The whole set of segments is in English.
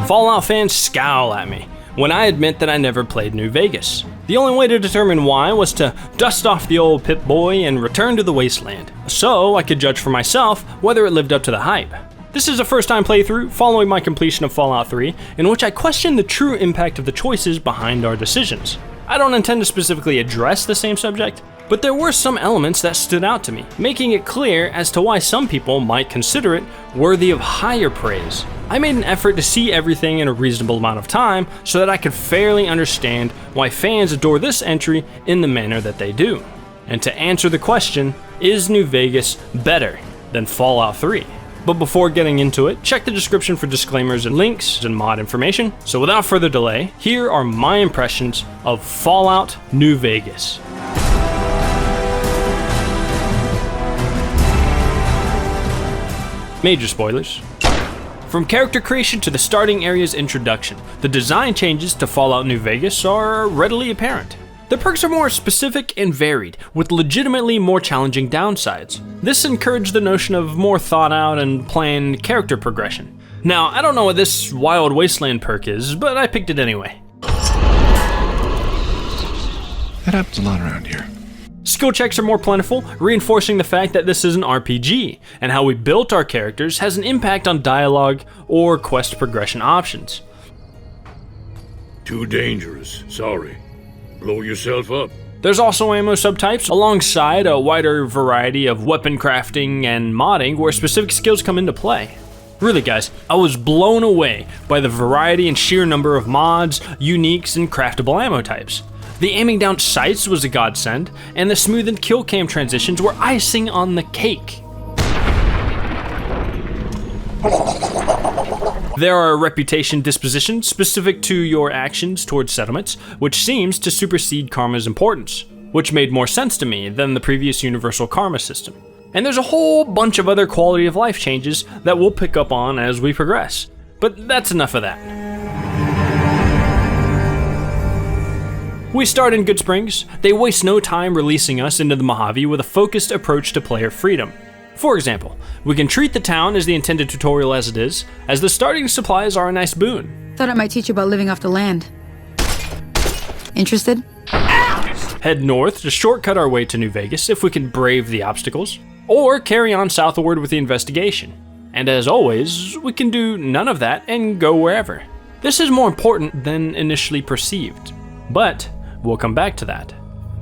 Fallout fans scowl at me when I admit that I never played New Vegas. The only way to determine why was to dust off the old Pip-Boy and return to the Wasteland, so I could judge for myself whether it lived up to the hype. This is a first-time playthrough following my completion of Fallout 3, in which I question the true impact of the choices behind our decisions. I don't intend to specifically address the same subject, but there were some elements that stood out to me, making it clear as to why some people might consider it worthy of higher praise. I made an effort to see everything in a reasonable amount of time so that I could fairly understand why fans adore this entry in the manner that they do. And to answer the question, is New Vegas better than Fallout 3? But before getting into it, check the description for disclaimers and links and mod information. So without further delay, here are my impressions of Fallout New Vegas. Major spoilers. From character creation to the starting area's introduction, the design changes to Fallout New Vegas are readily apparent. The perks are more specific and varied, with legitimately more challenging downsides. This encouraged the notion of more thought out and planned character progression. Now, I don't know what this Wild Wasteland perk is, but I picked it anyway. That happens a lot around here. Skill checks are more plentiful, reinforcing the fact that this is an RPG, and how we built our characters has an impact on dialogue or quest progression options. Too dangerous, sorry. Blow yourself up. There's also ammo subtypes, alongside a wider variety of weapon crafting and modding where specific skills come into play. Really guys, I was blown away by the variety and sheer number of mods, uniques, and craftable ammo types. The aiming down sights was a godsend, and the smoothened kill cam transitions were icing on the cake. There are reputation dispositions specific to your actions towards settlements, which seems to supersede karma's importance, which made more sense to me than the previous universal karma system. And there's a whole bunch of other quality of life changes that we'll pick up on as we progress. But that's enough of that. We start in Good Springs. They waste no time releasing us into the Mojave with a focused approach to player freedom. For example, we can treat the town as the intended tutorial as it is, as the starting supplies are a nice boon. Thought I might teach you about living off the land. Interested? Head north to shortcut our way to New Vegas if we can brave the obstacles, or carry on southward with the investigation. And as always, we can do none of that and go wherever. This is more important than initially perceived, but we'll come back to that.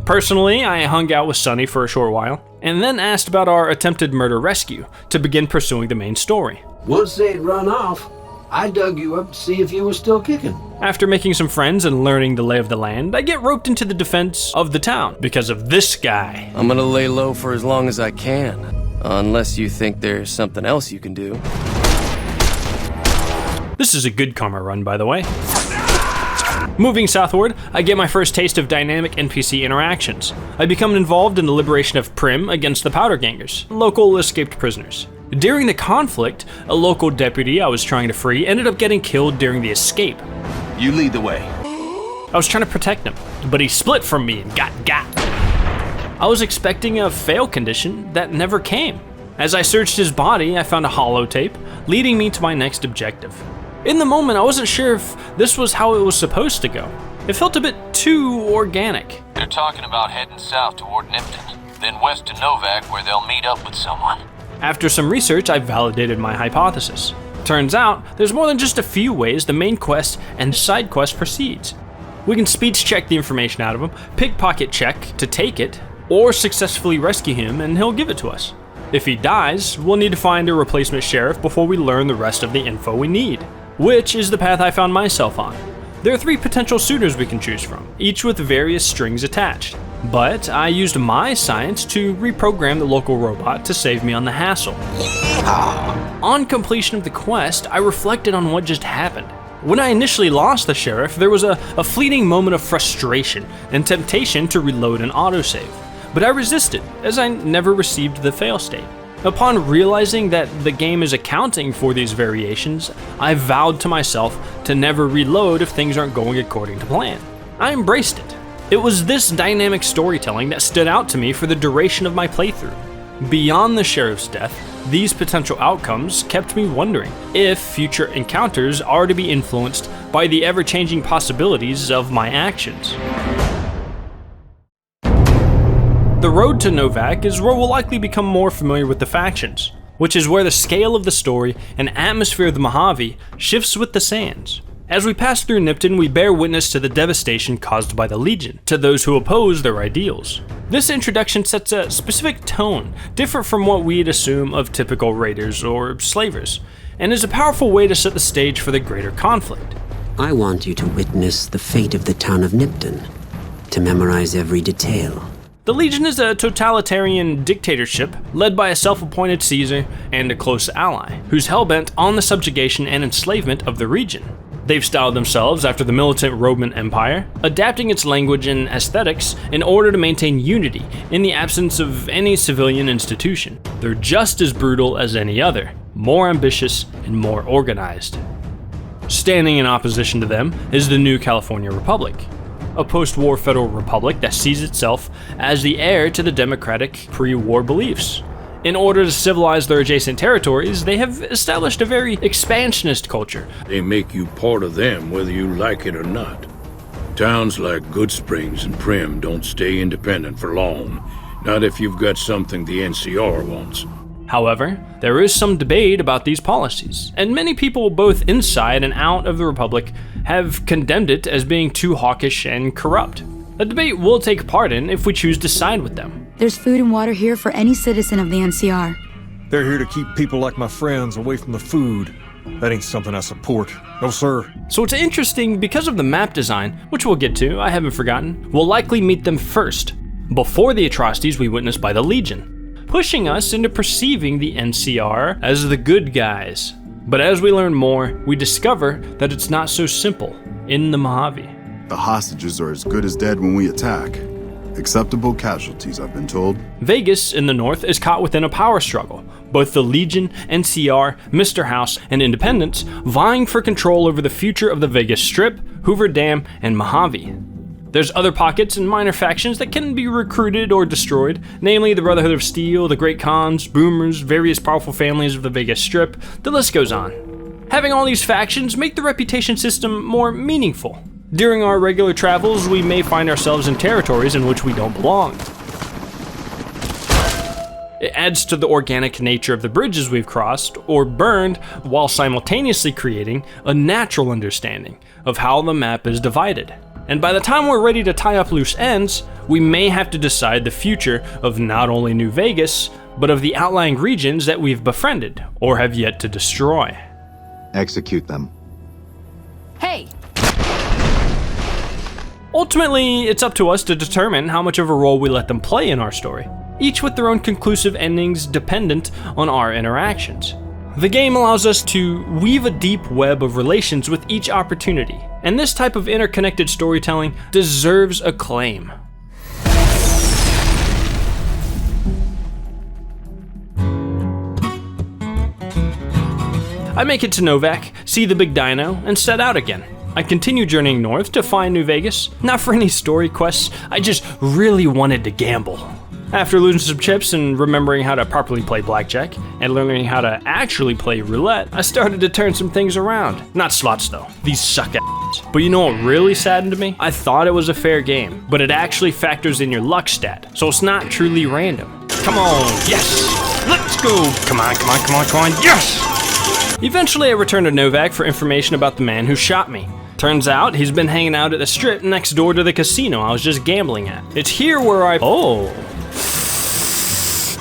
Personally, I hung out with Sunny for a short while, and then asked about our attempted murder rescue to begin pursuing the main story. Once they'd run off, I dug you up to see if you were still kicking. After making some friends and learning the lay of the land, I get roped into the defense of the town because of this guy. I'm gonna lay low for as long as I can, unless you think there's something else you can do. This is a good karma run, by the way. Moving southward, I get my first taste of dynamic NPC interactions. I become involved in the liberation of Prim against the Powder Gangers, local escaped prisoners. During the conflict, a local deputy I was trying to free ended up getting killed during the escape. You lead the way. I was trying to protect him, but he split from me and got. I was expecting a fail condition that never came. As I searched his body, I found a holotape, leading me to my next objective. In the moment, I wasn't sure if this was how it was supposed to go. It felt a bit too organic. They're talking about heading south toward Nipton, then west to NVAC where they'll meet up with someone. After some research, I validated my hypothesis. Turns out, there's more than just a few ways the main quest and side quest proceeds. We can speech check the information out of him, pickpocket check to take it, or successfully rescue him and he'll give it to us. If he dies, we'll need to find a replacement sheriff before we learn the rest of the info we need, which is the path I found myself on. There are 3 potential suitors we can choose from, each with various strings attached. But I used my science to reprogram the local robot to save me on the hassle. On completion of the quest, I reflected on what just happened. When I initially lost the sheriff, there was a fleeting moment of frustration and temptation to reload an autosave. But I resisted, as I never received the fail state. Upon realizing that the game is accounting for these variations, I vowed to myself to never reload if things aren't going according to plan. I embraced it. It was this dynamic storytelling that stood out to me for the duration of my playthrough. Beyond the sheriff's death, These potential outcomes kept me wondering if future encounters are to be influenced by the ever-changing possibilities of my actions. The road to NVAC is where we'll likely become more familiar with the factions, which is where the scale of the story and atmosphere of the Mojave shifts with the sands. As we pass through Nipton, we bear witness to the devastation caused by the Legion to those who oppose their ideals. This introduction sets a specific tone, different from what we'd assume of typical raiders or slavers, and is a powerful way to set the stage for the greater conflict. I want you to witness the fate of the town of Nipton, to memorize every detail. The Legion is a totalitarian dictatorship led by a self-appointed Caesar and a close ally, who's hellbent on the subjugation and enslavement of the region. They've styled themselves after the militant Roman Empire, adapting its language and aesthetics in order to maintain unity in the absence of any civilian institution. They're just as brutal as any other, more ambitious and more organized. Standing in opposition to them is the new California Republic, a post-war federal republic that sees itself as the heir to the democratic pre-war beliefs. In order to civilize their adjacent territories, they have established a very expansionist culture. They make you part of them whether you like it or not. Towns like Good Springs and Prim don't stay independent for long, not if you've got something the NCR wants. However, there is some debate about these policies, and many people both inside and out of the Republic have condemned it as being too hawkish and corrupt. A debate we'll take part in if we choose to side with them. There's food and water here for any citizen of the NCR. They're here to keep people like my friends away from the food. That ain't something I support. No, sir. So it's interesting because of the map design, which we'll get to, I haven't forgotten. We'll likely meet them first, before the atrocities we witnessed by the Legion, pushing us into perceiving the NCR as the good guys. But as we learn more, we discover that it's not so simple in the Mojave. The hostages are as good as dead when we attack. Acceptable casualties, I've been told. Vegas in the north is caught within a power struggle. Both the Legion, NCR, Mr. House, and Independents vying for control over the future of the Vegas Strip, Hoover Dam, and Mojave. There's other pockets and minor factions that can be recruited or destroyed, namely the Brotherhood of Steel, the Great Khans, Boomers, various powerful families of the Vegas Strip, the list goes on. Having all these factions make the reputation system more meaningful. During our regular travels, we may find ourselves in territories in which we don't belong. It adds to the organic nature of the bridges we've crossed or burned, while simultaneously creating a natural understanding of how the map is divided. And by the time we're ready to tie up loose ends, we may have to decide the future of not only New Vegas, but of the outlying regions that we've befriended or have yet to destroy. Execute them. Hey! Ultimately, it's up to us to determine how much of a role we let them play in our story, each with their own conclusive endings dependent on our interactions. The game allows us to weave a deep web of relations with each opportunity, and this type of interconnected storytelling deserves acclaim. I make it to NVAC, see the big dino, and set out again. I continue journeying north to find New Vegas, not for any story quests, I just really wanted to gamble. After losing some chips and remembering how to properly play blackjack, and learning how to actually play roulette, I started to turn some things around. Not slots though, these suck ass. But you know what really saddened me? I thought it was a fair game, but it actually factors in your luck stat, so it's not truly random. Come on, yes! Let's go! Come on, come on, come on, come on, yes! Eventually I returned to NVAC for information about the man who shot me. Turns out he's been hanging out at the strip next door to the casino I was just gambling at. It's here where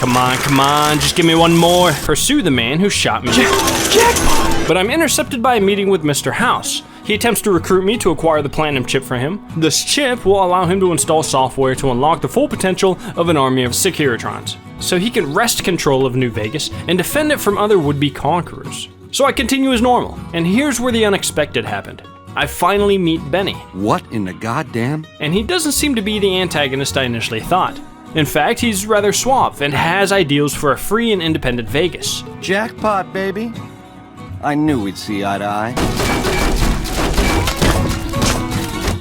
Come on, just give me one more. Pursue the man who shot me. Jackpot! But I'm intercepted by a meeting with Mr. House. He attempts to recruit me to acquire the Platinum chip for him. This chip will allow him to install software to unlock the full potential of an army of Securitrons, so he can wrest control of New Vegas and defend it from other would-be conquerors. So I continue as normal, and here's where the unexpected happened. I finally meet Benny. What in the goddamn? And he doesn't seem to be the antagonist I initially thought. In fact, he's rather suave and has ideals for a free and independent Vegas. Jackpot, baby. I knew we'd see eye to eye.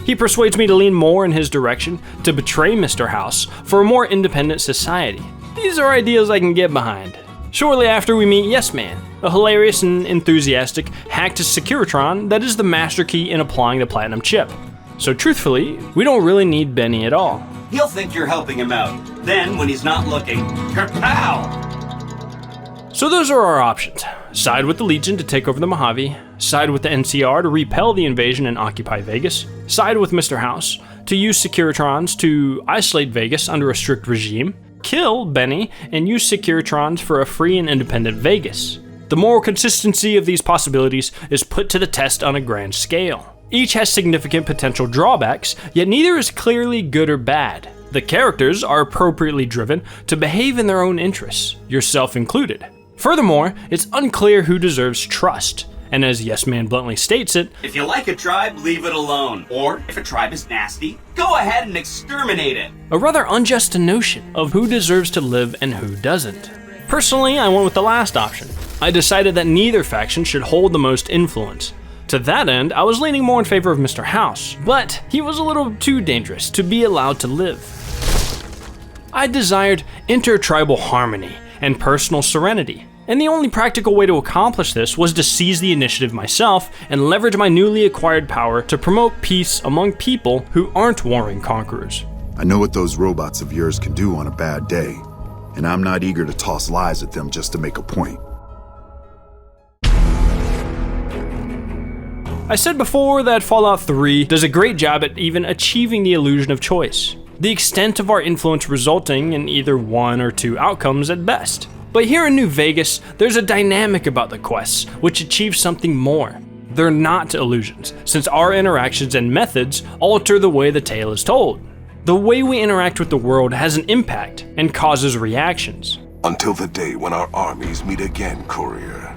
He persuades me to lean more in his direction, to betray Mr. House for a more independent society. These are ideas I can get behind. Shortly after, we meet Yes Man, a hilarious and enthusiastic hacked Securitron that is the master key in applying the Platinum chip. So truthfully, we don't really need Benny at all. He'll think you're helping him out. Then, when he's not looking, kapow! So those are our options. Side with the Legion to take over the Mojave, side with the NCR to repel the invasion and occupy Vegas, side with Mr. House to use Securitrons to isolate Vegas under a strict regime, kill Benny and use Securitrons for a free and independent Vegas. The moral consistency of these possibilities is put to the test on a grand scale. Each has significant potential drawbacks, yet neither is clearly good or bad. The characters are appropriately driven to behave in their own interests, yourself included. Furthermore, it's unclear who deserves trust, and as Yes Man bluntly states it, if you like a tribe, leave it alone. Or, if a tribe is nasty, go ahead and exterminate it. A rather unjust notion of who deserves to live and who doesn't. Personally, I went with the last option. I decided that neither faction should hold the most influence. To that end, I was leaning more in favor of Mr. House, but he was a little too dangerous to be allowed to live. I desired intertribal harmony and personal serenity, and the only practical way to accomplish this was to seize the initiative myself and leverage my newly acquired power to promote peace among people who aren't warring conquerors. I know what those robots of yours can do on a bad day, and I'm not eager to toss lies at them just to make a point. I said before that Fallout 3 does a great job at even achieving the illusion of choice, the extent of our influence resulting in either one or two outcomes at best. But here in New Vegas, there's a dynamic about the quests which achieves something more. They're not illusions, since our interactions and methods alter the way the tale is told. The way we interact with the world has an impact and causes reactions. Until the day when our armies meet again, courier,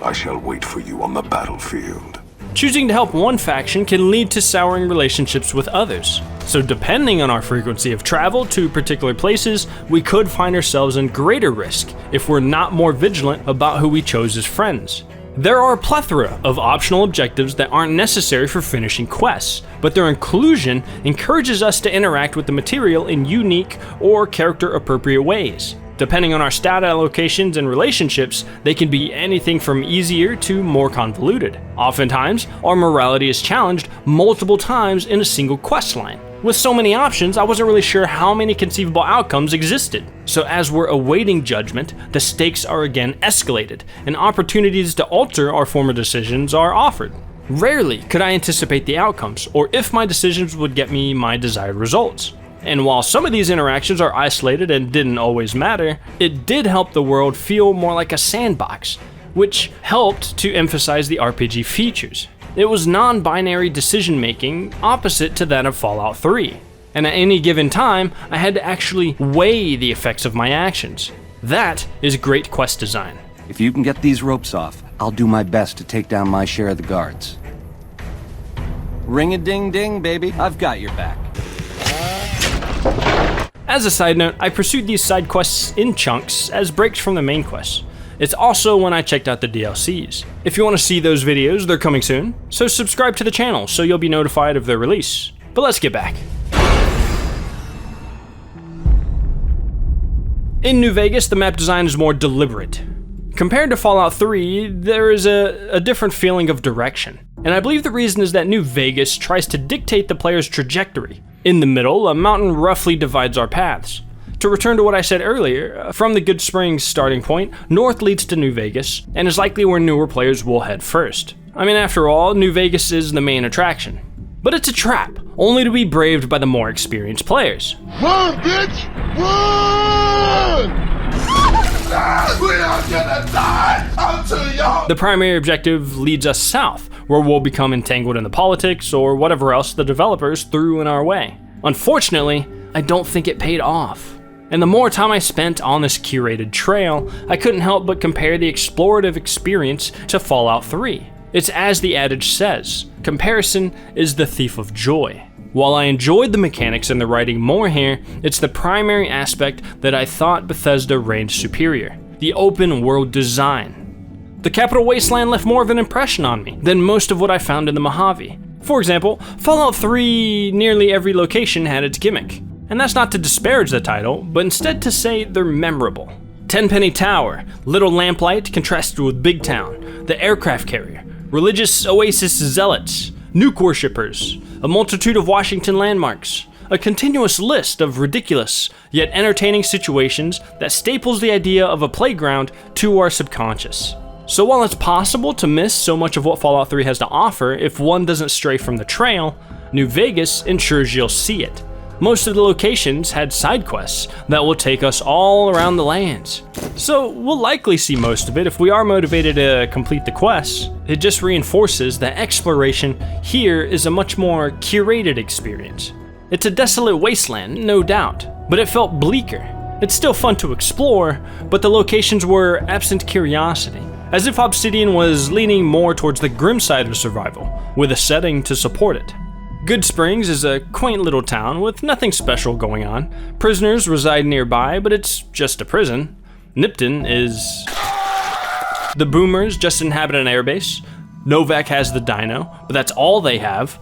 I shall wait for you on the battlefield. Choosing to help one faction can lead to souring relationships with others. So depending on our frequency of travel to particular places, we could find ourselves in greater risk if we're not more vigilant about who we chose as friends. There are a plethora of optional objectives that aren't necessary for finishing quests, but their inclusion encourages us to interact with the material in unique or character-appropriate ways. Depending on our stat allocations and relationships, they can be anything from easier to more convoluted. Oftentimes, our morality is challenged multiple times in a single questline. With so many options, I wasn't really sure how many conceivable outcomes existed. So as we're awaiting judgment, the stakes are again escalated, and opportunities to alter our former decisions are offered. Rarely could I anticipate the outcomes, or if my decisions would get me my desired results. And while some of these interactions are isolated and didn't always matter, it did help the world feel more like a sandbox, which helped to emphasize the RPG features. It was non-binary decision-making opposite to that of Fallout 3. And at any given time, I had to actually weigh the effects of my actions. That is great quest design. If you can get these ropes off, I'll do my best to take down my share of the guards. Ring-a-ding-ding, baby. I've got your back. As a side note, I pursued these side quests in chunks as breaks from the main quests. It's also when I checked out the DLCs. If you want to see those videos, they're coming soon, so subscribe to the channel so you'll be notified of their release. But let's get back. In New Vegas, the map design is more deliberate. Compared to Fallout 3, there is a different feeling of direction. And I believe the reason is that New Vegas tries to dictate the player's trajectory. In the middle, a mountain roughly divides our paths. To return to what I said earlier, from the Good Springs starting point, north leads to New Vegas, and is likely where newer players will head first. I mean, after all, New Vegas is the main attraction. But it's a trap, only to be braved by the more experienced players. Run, bitch! Run! We are gonna die! I'm too young! The primary objective leads us south, where we'll become entangled in the politics or whatever else the developers threw in our way. Unfortunately, I don't think it paid off. And the more time I spent on this curated trail, I couldn't help but compare the explorative experience to Fallout 3. It's as the adage says, comparison is the thief of joy. While I enjoyed the mechanics and the writing more here, it's the primary aspect that I thought Bethesda reigned superior, the open world design. The Capital Wasteland left more of an impression on me than most of what I found in the Mojave. For example, Fallout 3, nearly every location had its gimmick. And that's not to disparage the title, but instead to say they're memorable. Tenpenny Tower, little lamplight contrasted with Big Town, the aircraft carrier, religious oasis zealots, nuke worshippers, a multitude of Washington landmarks, a continuous list of ridiculous yet entertaining situations that staples the idea of a playground to our subconscious. So while it's possible to miss so much of what Fallout 3 has to offer if one doesn't stray from the trail, New Vegas ensures you'll see it. Most of the locations had side quests that will take us all around the lands. So we'll likely see most of it if we are motivated to complete the quests. It just reinforces that exploration here is a much more curated experience. It's a desolate wasteland, no doubt, but it felt bleaker. It's still fun to explore, but the locations were absent curiosity, as if Obsidian was leaning more towards the grim side of survival, with a setting to support it. Good Springs is a quaint little town with nothing special going on. Prisoners reside nearby, but it's just a prison. Nipton is... The Boomers just inhabit an airbase. NVAC has the Dino, but that's all they have.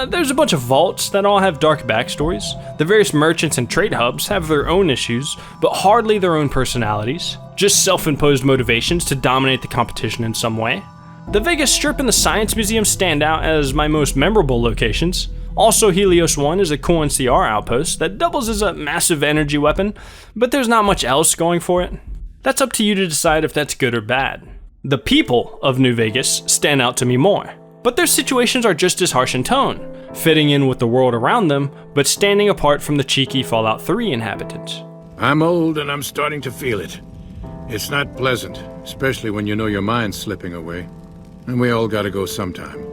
There's a bunch of vaults that all have dark backstories. The various merchants and trade hubs have their own issues, but hardly their own personalities. Just self-imposed motivations to dominate the competition in some way. The Vegas Strip and the Science Museum stand out as my most memorable locations. Also, Helios 1 is a cool NCR outpost that doubles as a massive energy weapon, but there's not much else going for it. That's up to you to decide if that's good or bad. The people of New Vegas stand out to me more, but their situations are just as harsh in tone, fitting in with the world around them, but standing apart from the cheeky Fallout 3 inhabitants. I'm old and I'm starting to feel it. It's not pleasant, especially when you know your mind's slipping away. And we all gotta go sometime.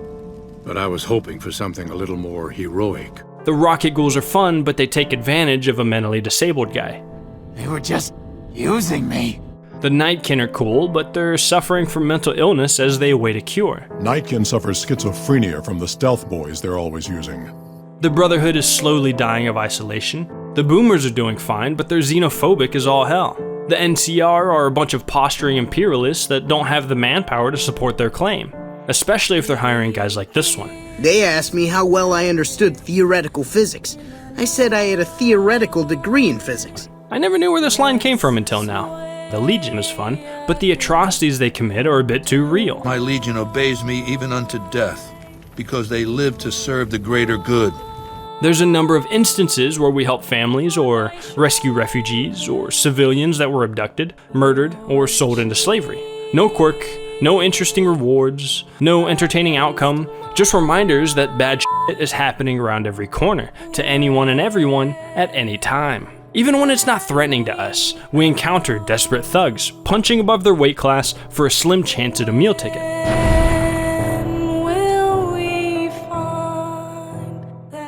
But I was hoping for something a little more heroic. The rocket ghouls are fun, but they take advantage of a mentally disabled guy. They were just using me. The Nightkin are cool, but they're suffering from mental illness as they await a cure. Nightkin suffers schizophrenia from the stealth boys they're always using. The Brotherhood is slowly dying of isolation. The Boomers are doing fine, but they're xenophobic as all hell. The NCR are a bunch of posturing imperialists that don't have the manpower to support their claim, especially if they're hiring guys like this one. They asked me how well I understood theoretical physics. I said I had a theoretical degree in physics. I never knew where this line came from until now. The Legion is fun, but the atrocities they commit are a bit too real. My Legion obeys me even unto death, because they live to serve the greater good. There's a number of instances where we help families or rescue refugees or civilians that were abducted, murdered, or sold into slavery. No quirk, no interesting rewards, no entertaining outcome, just reminders that bad shit is happening around every corner, to anyone and everyone, at any time. Even when it's not threatening to us, we encounter desperate thugs, punching above their weight class for a slim chance at a meal ticket.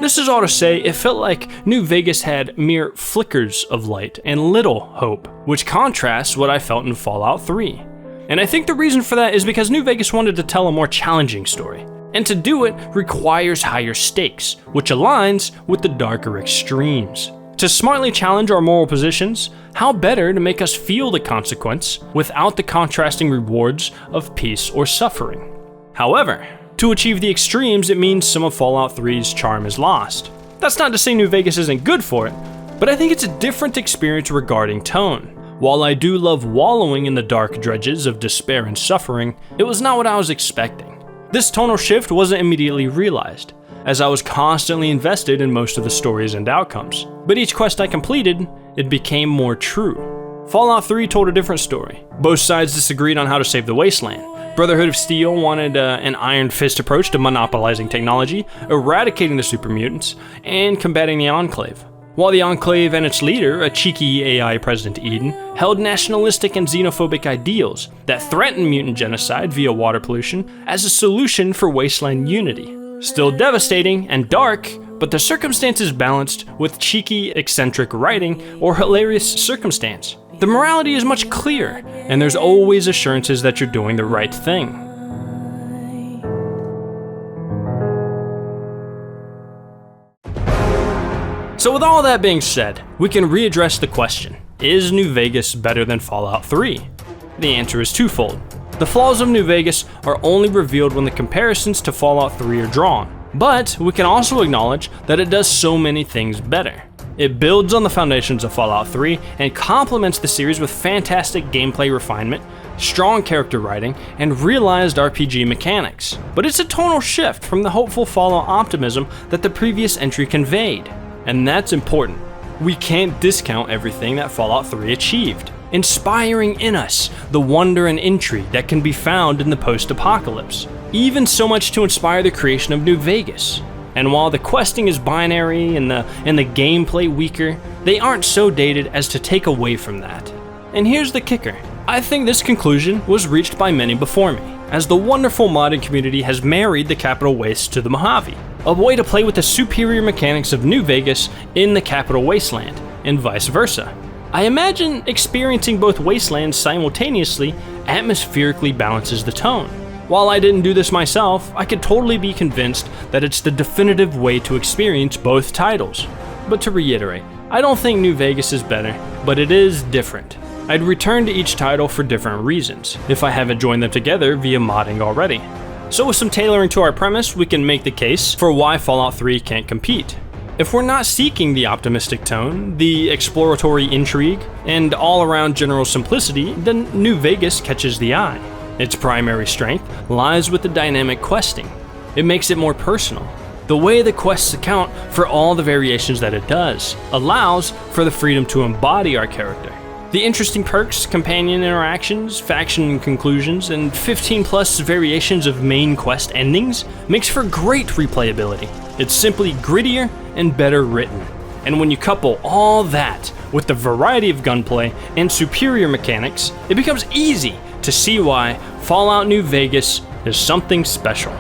This is all to say, it felt like New Vegas had mere flickers of light and little hope, which contrasts what I felt in Fallout 3. And I think the reason for that is because New Vegas wanted to tell a more challenging story. And to do it requires higher stakes, which aligns with the darker extremes. To smartly challenge our moral positions, how better to make us feel the consequence without the contrasting rewards of peace or suffering. However, to achieve the extremes, it means some of Fallout 3's charm is lost. That's not to say New Vegas isn't good for it, but I think it's a different experience regarding tone. While I do love wallowing in the dark dredges of despair and suffering, it was not what I was expecting. This tonal shift wasn't immediately realized, as I was constantly invested in most of the stories and outcomes. But each quest I completed, it became more true. Fallout 3 told a different story. Both sides disagreed on how to save the wasteland. Brotherhood of Steel wanted an iron fist approach to monopolizing technology, eradicating the super mutants, and combating the Enclave. While the Enclave and its leader, a cheeky AI President Eden, held nationalistic and xenophobic ideals that threatened mutant genocide via water pollution as a solution for wasteland unity. Still devastating and dark, but the circumstances balanced with cheeky, eccentric writing or hilarious circumstance. The morality is much clearer, and there's always assurances that you're doing the right thing. So with all that being said, we can readdress the question, is New Vegas better than Fallout 3? The answer is twofold. The flaws of New Vegas are only revealed when the comparisons to Fallout 3 are drawn, but we can also acknowledge that it does so many things better. It builds on the foundations of Fallout 3 and complements the series with fantastic gameplay refinement, strong character writing, and realized RPG mechanics. But it's a tonal shift from the hopeful Fallout optimism that the previous entry conveyed. And that's important. We can't discount everything that Fallout 3 achieved, inspiring in us the wonder and intrigue that can be found in the post-apocalypse, even so much to inspire the creation of New Vegas. And while the questing is binary and the gameplay weaker, they aren't so dated as to take away from that. And here's the kicker. I think this conclusion was reached by many before me, as the wonderful modding community has married the Capital Waste to the Mojave, a way to play with the superior mechanics of New Vegas in the Capital Wasteland, and vice versa. I imagine experiencing both wastelands simultaneously atmospherically balances the tone. While I didn't do this myself, I could totally be convinced that it's the definitive way to experience both titles. But to reiterate, I don't think New Vegas is better, but it is different. I'd return to each title for different reasons, if I haven't joined them together via modding already. So with some tailoring to our premise, we can make the case for why Fallout 3 can't compete. If we're not seeking the optimistic tone, the exploratory intrigue, and all-around general simplicity, then New Vegas catches the eye. Its primary strength lies with the dynamic questing. It makes it more personal. The way the quests account for all the variations that it does allows for the freedom to embody our character. The interesting perks, companion interactions, faction conclusions, and 15 plus variations of main quest endings makes for great replayability. It's simply grittier and better written. And when you couple all that with the variety of gunplay and superior mechanics, it becomes easy to see why Fallout New Vegas is something special.